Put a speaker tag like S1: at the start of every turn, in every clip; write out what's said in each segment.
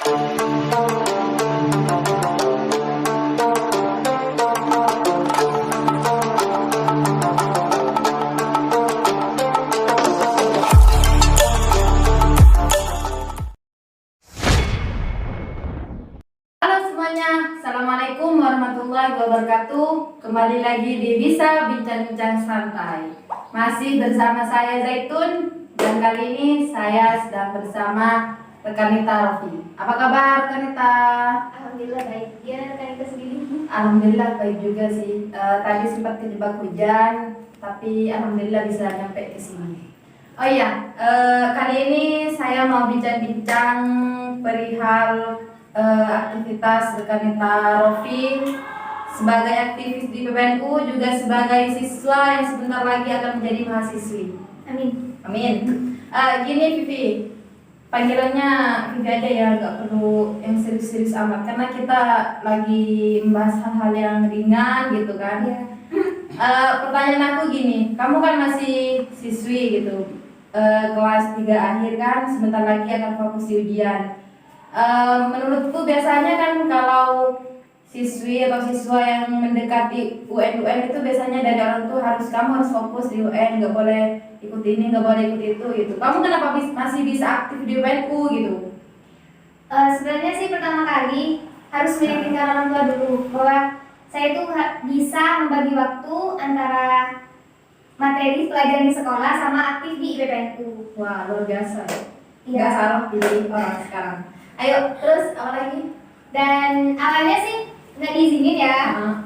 S1: Assalamualaikum warahmatullahi wabarakatuh. Kembali lagi di Bisa Bincang-Bincang Santai. Masih bersama saya Zaitun, dan kali ini saya sedang bersama rekan Nita Rofi. Apa kabar rekan Nita?
S2: Alhamdulillah baik. Gimana rekan Nita sendiri?
S1: Alhamdulillah baik juga sih. Tadi sempat kejebak hujan, tapi alhamdulillah bisa nyampe ke sini. Oh iya, kali ini saya mau bincang-bincang perihal aktivitas rekan Nita Rofi sebagai aktivis di PPNU, juga sebagai siswa yang sebentar lagi akan menjadi mahasiswi.
S2: Amin.
S1: Amin. Gini Vivi, panggilannya Vivi aja ya, nggak perlu yang serius-serius amat karena kita lagi membahas hal-hal yang ringan gitu kan.
S2: Ya.
S1: Pertanyaan aku gini, kamu kan masih siswi gitu, kelas 3 akhir kan, sebentar lagi akan fokus di ujian. Menurutku biasanya kan kalau siswi atau siswa yang mendekati UN itu biasanya dari orang tua kamu harus fokus di UN, nggak boleh ikut ini, nggak boleh ikut itu gitu. Kamu kenapa masih bisa aktif di UNU gitu?
S2: Sebenarnya sih pertama kali harus meyakinkan orang tua dulu bahwa saya itu bisa membagi waktu antara materi pelajaran di sekolah sama aktif di IPPNU.
S1: Wah, luar biasa.
S2: Iya.
S1: Nggak salah pilih orang sekarang. Ayo, terus apa lagi?
S2: Dan awalnya sih nggak diizinin ya.
S1: Nah.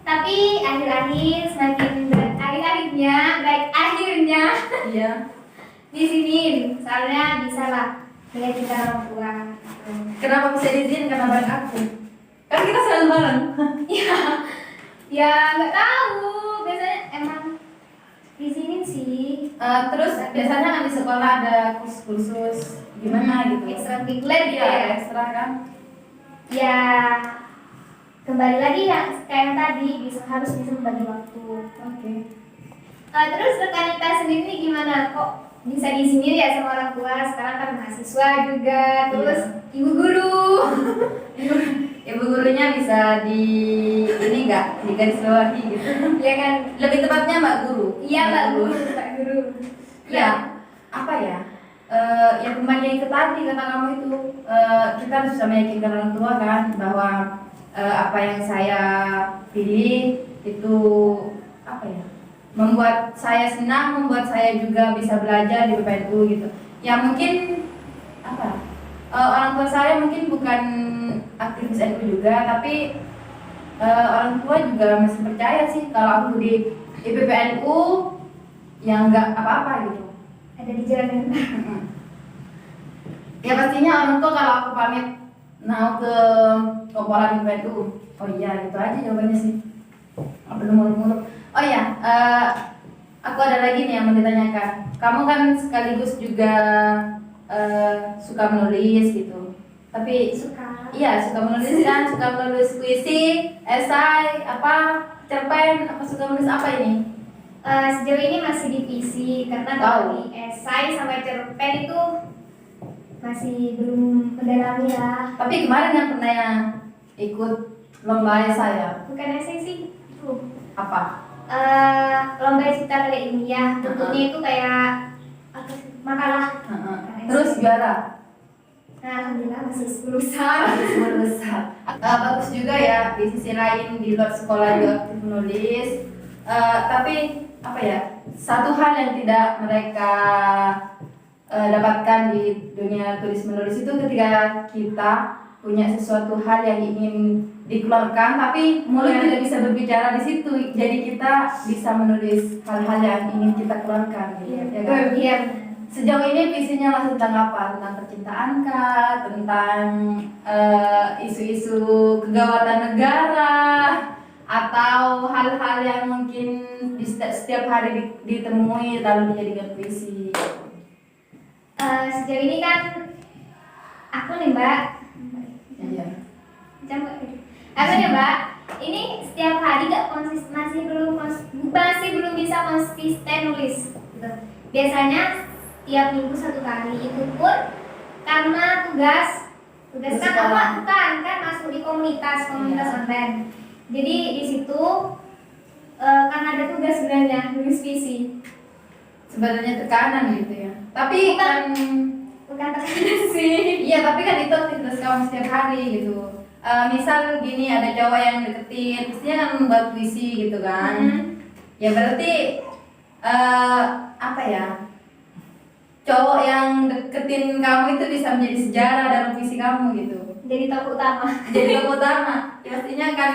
S2: Tapi akhir-akhir semakin berat, akhirnya
S1: Iya.
S2: diizinin. Soalnya bisa lah meyakinkan orang tua.
S1: Kenapa bisa diizinin? Karena bareng aku. Kan kita selalu bareng.
S2: Ya nggak tahu, biasanya emang diizinin sih.
S1: Terus biasanya kan di sekolah ada kursus gimana gitu.
S2: Ekstrakurikuler gitu
S1: Iya,
S2: ya.
S1: ekstra kan.
S2: Ya kembali lagi ya kayak yang tadi, harus bisa membagi waktu.
S1: Oke.
S2: Terus rekan Nita sendiri nih gimana, kok bisa diizinin ya sama orang tua? Sekarang kan mahasiswa juga, terus ibu guru.
S1: Ibu gurunya bisa ini enggak digarisbawahi gitu.
S2: Ya kan,
S1: Lebih tepatnya Mbak Guru.
S2: iya Mbak Guru, Pak Guru.
S1: Ya, apa ya? Ya kembali ke tadi kata kamu itu, kita harus bisa meyakinkan orang tua kan bahwa apa yang saya pilih itu apa ya, membuat saya senang, membuat saya juga bisa belajar di PPNU gitu. Ya mungkin apa, orang tua saya mungkin bukan aktivis NU juga, tapi orang tua juga masih percaya sih kalau aku di PPNU yang nggak apa-apa gitu.
S2: Ada di jalan yang benar.
S1: Ya pastinya orang tua kalau aku pamit mau ke Komporan PPNU, oh iya gitu aja jawabannya sih. Belum muluk-muluk. Oh iya, aku ada lagi nih yang mau ditanyakan. Kamu kan sekaligus juga suka menulis gitu. Tapi
S2: Suka.
S1: iya suka menulis kan, suka menulis puisi, esai, apa cerpen, apa suka menulis apa ini?
S2: Sejauh ini masih di puisi karena kalau di esai sampai cerpen itu masih belum mendalami lah.
S1: Tapi kemarin yang pernah ikut lomba esai ya?
S2: Bukan esai sih, itu
S1: Apa?
S2: lomba cipta karya ilmiah. Bentuknya itu kayak apa sih? Makalah.
S1: Terus juara?
S2: Nah, alhamdulillah masih 10 besar.
S1: Bagus juga ya, di sisi lain di luar sekolah juga aktif menulis. Tapi apa ya, satu hal yang tidak mereka dapatkan di dunia tulis menulis itu ketika kita punya sesuatu hal yang ingin dikeluarkan tapi mulut tidak bisa berbicara di situ, jadi kita bisa menulis hal-hal yang ingin kita keluarkan gitu. Ya kan?
S2: Iya.
S1: Sejauh ini visinya lah tentang apa? Tentang percintaan kah? Tentang isu-isu kegawatan negara? Atau hal-hal yang mungkin setiap hari ditemui lalu dijadikan puisi?
S2: Sejauh ini kan aku nih Mbak.
S1: Iya.
S2: Aku nih Mbak. Ini setiap hari masih belum bisa konsisten nulis. Gitu. Biasanya tiap minggu 1 kali, itu pun karena tugas tugas
S1: Di
S2: kan
S1: sekolah.
S2: apa kan masuk di komunitas
S1: Iya.
S2: online. Jadi di situ kan ada tugas sebenarnya nulis visi.
S1: Sebenarnya tekanan gitu ya. Tapi kan
S2: Bukan tekanan sih.
S1: iya, tapi kan itu aktivitas kamu setiap hari gitu. Misal gini, ada cowok yang deketin, pastinya kan membuat puisi gitu kan. Ya berarti apa ya? Cowok yang deketin kamu itu bisa menjadi sejarah dalam puisi kamu gitu.
S2: Jadi tokoh utama.
S1: Jadi tokoh utama. Ya, pastinya kan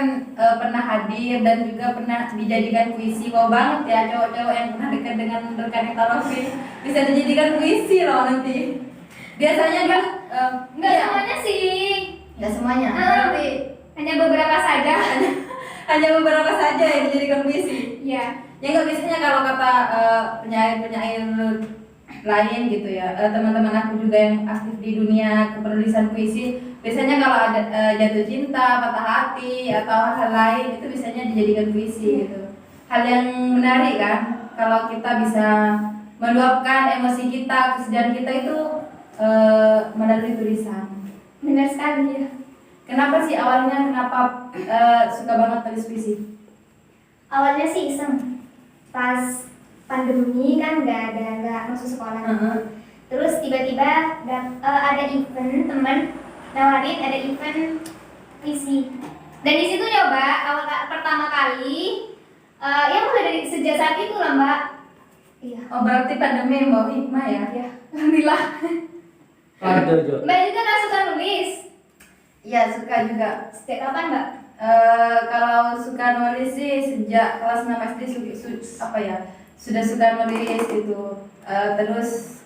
S1: pernah hadir dan juga pernah dijadikan puisi. Wow banget ya cowok-cowok yang pernah dekat dengan Nurkanita Lofi bisa dijadikan puisi loh nanti. Biasanya kan
S2: Enggak
S1: iya.
S2: semuanya sih.
S1: Nggak semuanya.
S2: Ah.
S1: Berarti
S2: Hanya beberapa saja.
S1: hanya beberapa saja yang dijadikan puisi.
S2: Iya.
S1: Ya nggak, biasanya kalau kata penyair-penyair lain gitu ya, teman-teman aku juga yang aktif di dunia kepenulisan puisi, biasanya kalau ada jatuh cinta, patah hati atau hal lain itu biasanya dijadikan puisi gitu. Hal yang menarik kan kalau kita bisa meluapkan emosi kita, kesedihan kita itu melalui tulisan.
S2: Benar sekali ya.
S1: Kenapa sih awalnya suka banget tulis puisi?
S2: Awalnya sih iseng. Pas pandemi kan nggak masuk sekolah. Terus tiba-tiba ada event, teman nawarin ada event puisi. Dan di situ nyoba awal pertama kali ya mulai dari sejak saat itu lah Mbak. Iya.
S1: Oh, berarti pandemi membawa hikmah ya?
S2: Iya. Alhamdulillah.
S3: Aduh,
S2: Mbak juga kan suka nulis.
S1: Iya, suka juga.
S2: Sejak kapan Mbak?
S1: Kalau suka nulis sih sejak kelas 6 SD sudah suka nulis gitu. Terus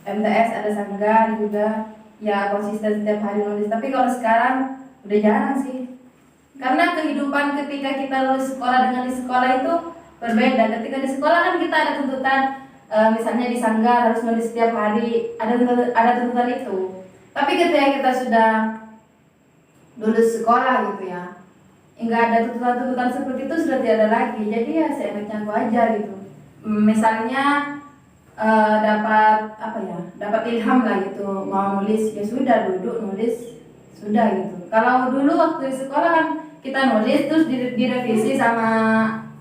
S1: MTS ada sanggar juga, ya konsisten setiap hari nulis. Tapi kalau sekarang udah jarang sih. Karena kehidupan ketika kita lulus sekolah dengan di sekolah itu berbeda. Ketika di sekolah kan kita ada tuntutan, misalnya di sanggar harus nulis setiap hari, ada tuntutan itu. Tapi ketika kita sudah lulus sekolah gitu ya, nggak ada tuntutan-tuntutan seperti itu, sudah tidak ada lagi. Jadi ya seenaknya aku aja gitu. Misalnya dapat ilham lah gitu, mau nulis ya sudah, duduk nulis sudah gitu. Kalau dulu waktu di sekolah kan kita nulis terus direvisi sama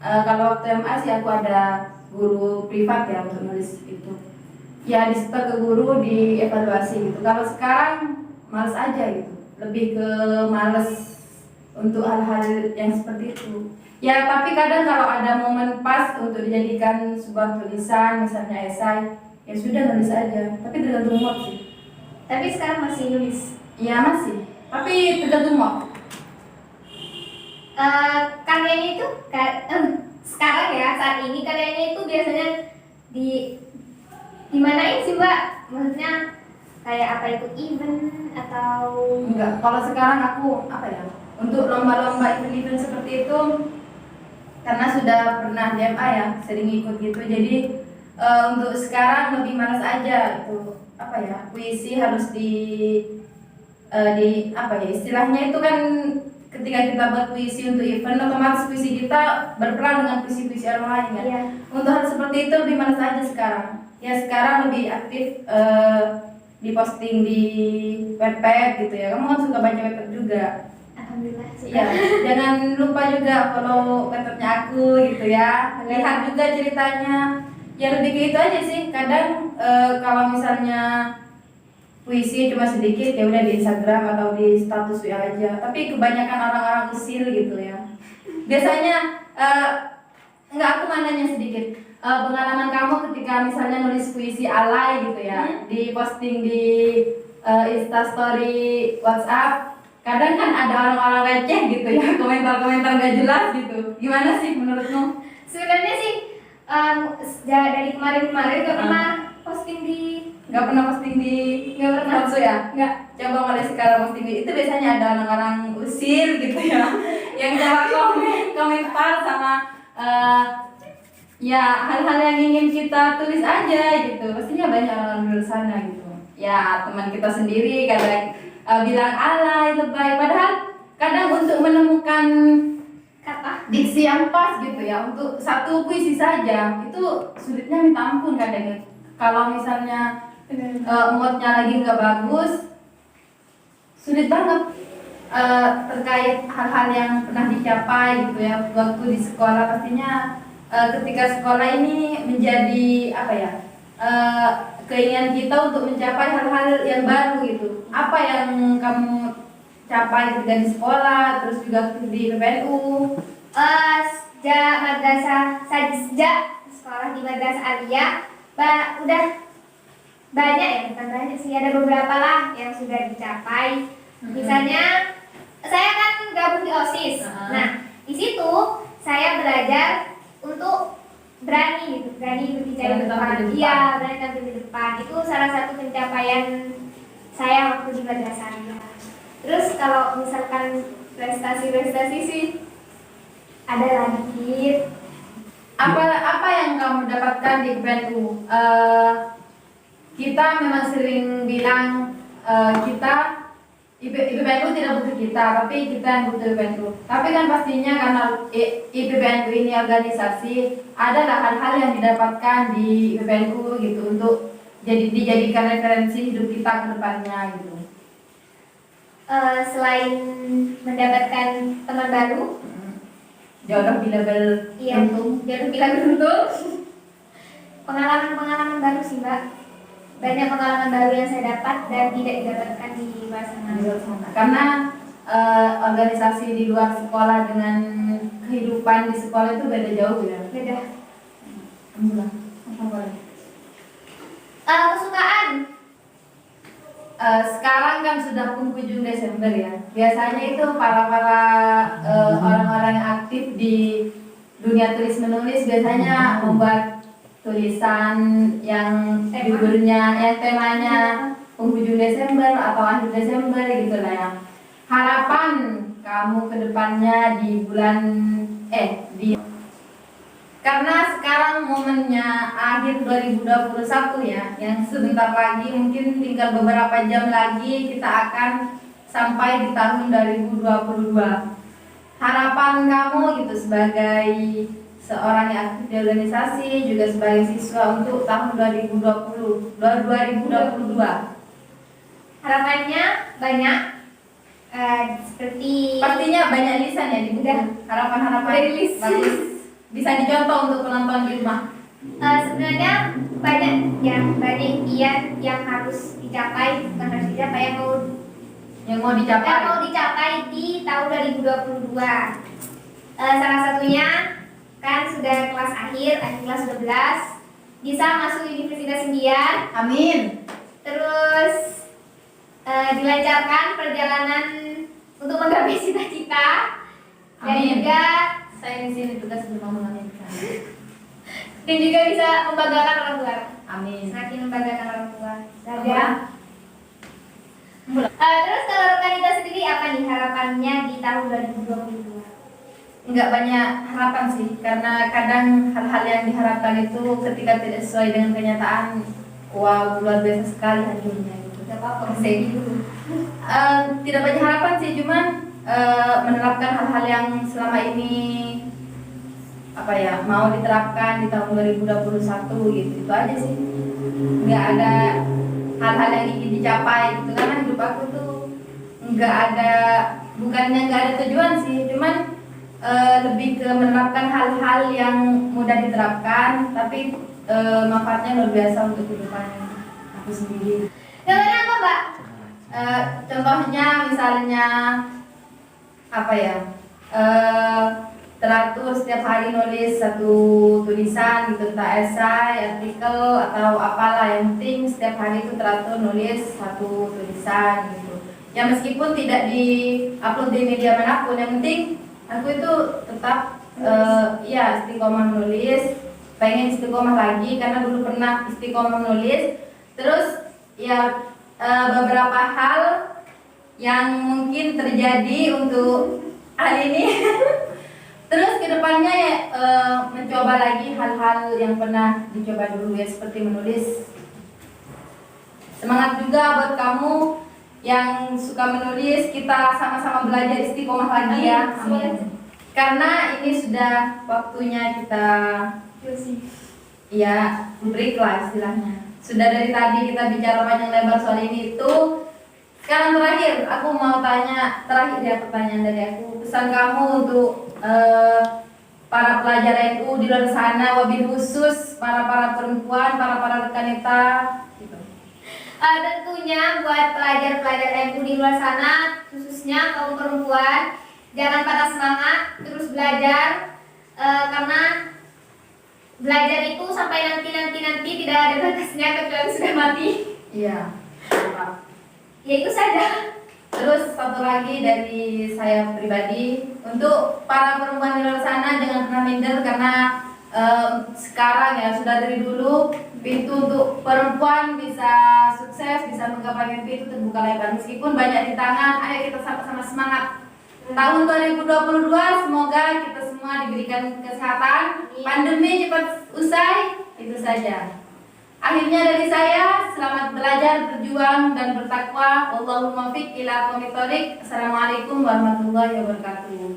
S1: kalau waktu MA sih aku ada guru privat ya untuk nulis itu. Ya disetor ke guru, dievaluasi gitu. Kalau sekarang males aja gitu, lebih ke males untuk hal-hal yang seperti itu. Ya tapi kadang kalau ada momen pas untuk dijadikan sebuah tulisan, misalnya esai, ya sudah nulis aja. Tapi tergantung mood sih.
S2: Tapi sekarang masih nulis.
S1: Iya masih, tapi tergantung mood.
S2: Karyanya itu sekarang ya, saat ini karyanya itu biasanya dimanain sih Mbak? Maksudnya kayak apa, ikut event atau
S1: Enggak, kalau sekarang aku untuk lomba-lomba event-event seperti itu, karena sudah pernah DMA ya, sering ikut gitu. Jadi untuk sekarang lebih malas aja itu puisi harus istilahnya itu kan, ketika kita buat puisi untuk event, otomatis puisi kita berperan dengan puisi-puisi orang lain kan.
S2: Iya.
S1: Untuk hal seperti itu lebih malas aja sekarang. Ya sekarang lebih aktif diposting di Wattpad gitu ya. Kamu kan suka baca Wattpad juga.
S2: alhamdulillah suka.
S1: Iya, jangan lupa juga follow Wattpadnya aku gitu ya. Lihat juga ceritanya. Ya lebih ke itu aja sih. Kadang kalau misalnya puisi cuma sedikit ya udah di Instagram atau di status WA aja. Tapi kebanyakan orang-orang usil gitu ya. Biasanya enggak, aku mau nanya sedikit. Pengalaman kamu ketika misalnya nulis puisi alay gitu ya, di posting di Instastory WhatsApp, kadang kan ada orang-orang receh gitu ya, komentar-komentar gak jelas gitu. Gimana sih menurutmu?
S2: Sebenarnya sih dari kemarin-kemarin gak pernah posting di
S1: Gak pernah posting di Hotsu ya?
S2: Nggak.
S1: Coba mulai sekarang posting di itu, biasanya ada orang-orang usil gitu ya, yang coba komentar sama ya hal-hal yang ingin kita tulis aja gitu. Pastinya banyak orang di luar sana gitu. Ya teman kita sendiri kadang bilang alay, lebay, padahal kadang untuk menemukan
S2: kata
S1: diksi yang pas gitu ya untuk satu puisi saja itu sulitnya minta ampun kadang. Kalau misalnya moodnya lagi nggak bagus, sulit banget terkait hal-hal yang pernah dicapai gitu ya waktu di sekolah. Pastinya ketika sekolah ini menjadi apa ya, keinginan kita untuk mencapai hal-hal yang baru gitu. Apa yang kamu capai ketika di sekolah, terus juga di PPNU?
S2: Sejak sejak sekolah di madrasah Aliyah, udah banyak ya, bukan banyak sih, ada beberapa lah yang sudah dicapai. Misalnya saya kan gabung di OSIS. Nah, di situ saya belajar untuk berani gitu, berani berbicara di depan. Iya, berani tampil di depan. Itu salah satu pencapaian saya waktu di madrasah Aliyah. Terus kalau misalkan prestasi sih ada lagi.
S1: Apa yang kamu dapatkan di PPNU? Kita memang sering bilang kita IPPNU tidak butuh kita, tapi kita yang butuh IPPNU. Tapi kan pastinya karena IPPNU ini organisasi, adalah hal-hal yang didapatkan di IPPNU gitu untuk dijadikan referensi hidup kita ke depannya gitu.
S2: Selain mendapatkan teman baru,
S1: jauh lebih level
S2: untung, jauh lebih beruntung. Pengalaman baru sih Mbak. Banyak pengalaman baru yang saya dapat dan tidak didapatkan di luar sana.
S1: Karena organisasi di luar sekolah dengan kehidupan di sekolah itu beda jauh ya.
S2: Beda.
S1: Alhamdulillah. Apa boleh?
S2: Kesukaan.
S1: Sekarang kan sudah penghujung Desember ya. Biasanya itu para orang-orang yang aktif di dunia tulis menulis biasanya membuat tulisan yang judulnya, yang temanya penghujung Desember atau akhir Desember gitu lah ya. Harapan kamu ke depannya di bulan karena sekarang momennya akhir 2021 ya, yang sebentar lagi mungkin tinggal beberapa jam lagi kita akan sampai di tahun 2022. Harapan kamu gitu sebagai seorang yang aktif di organisasi, juga sebagai siswa untuk tahun 2022.
S2: Harapannya banyak, seperti
S1: pastinya banyak lisan ya di buku. Harapan-harapan bagus, bisa dicontoh untuk penonton di rumah.
S2: Sebenarnya banyak impian yang harus dicapai, bukan harus dicapai, yang mau dicapai di tahun 2022. Salah satunya kan sudah kelas akhir kelas 12, bisa masuk Universitas Indian.
S1: Amin.
S2: Terus dilancarkan perjalanan untuk menggapai cita-cita. Dan juga
S1: saya di sini tugas mengaminkan.
S2: Dan juga bisa membanggakan orang tua.
S1: Amin.
S2: Semakin membanggakan orang tua. Terus kalau Rokanita sendiri apa nih harapannya di tahun 2022?
S1: Enggak banyak harapan sih, karena kadang hal-hal yang diharapkan itu ketika tidak sesuai dengan kenyataan, wow, luar biasa sekali hasilnya gitu.
S2: Tidak apa-apa,
S1: dulu. Tidak banyak harapan sih, cuman menerapkan hal-hal yang selama ini mau diterapkan di tahun 2021 gitu, itu aja sih. Enggak ada hal-hal yang ingin dicapai gitu, karena hidup aku tuh bukannya nggak ada tujuan sih, cuman lebih ke menerapkan hal-hal yang mudah diterapkan, tapi manfaatnya luar biasa untuk kehidupan aku sendiri.
S2: Contohnya apa Mbak?
S1: Contohnya misalnya teratur setiap hari nulis satu tulisan gitu, entah esai, artikel atau apalah, yang penting setiap hari itu teratur nulis satu tulisan gitu. Ya meskipun tidak di-upload di media manapun, yang penting aku itu tetap istiqomah menulis, pengen istiqomah lagi karena dulu pernah istiqomah menulis. Terus beberapa hal yang mungkin terjadi untuk hal ini terus kedepannya mencoba lagi hal-hal yang pernah dicoba dulu ya, seperti menulis. Semangat juga buat kamu yang suka menulis, kita sama-sama belajar istiqomah lagi ya. Amin. Karena ini sudah waktunya kita break lah istilahnya. Sudah dari tadi kita bicara panjang lebar soal ini itu. sekarang terakhir aku mau tanya, terakhir ya pertanyaan dari aku. Pesan kamu untuk para pelajar NU di luar sana, wabil khusus para perempuan, para rekanita gitu.
S2: Tentunya buat pelajar-pelajar NU di luar sana, khususnya kaum perempuan, jangan patah semangat, terus belajar, karena belajar itu sampai nanti tidak ada batasnya kecuali sudah mati.
S1: Iya. Mantap.
S2: Ya itu saja.
S1: Terus satu lagi dari saya pribadi, untuk para perempuan di luar sana jangan pernah minder karena sekarang ya sudah dari dulu pintu untuk perempuan bisa sukses, bisa menggapai mimpi itu terbuka lebar meskipun banyak rintangan. Ayo kita sama-sama semangat. Tahun 2022 semoga kita semua diberikan kesehatan, pandemi cepat usai. Itu saja. Akhirnya dari saya, selamat belajar, berjuang dan bertakwa. Wallahul muwaffiq ila aqwamit thoriq. Assalamualaikum warahmatullahi wabarakatuh.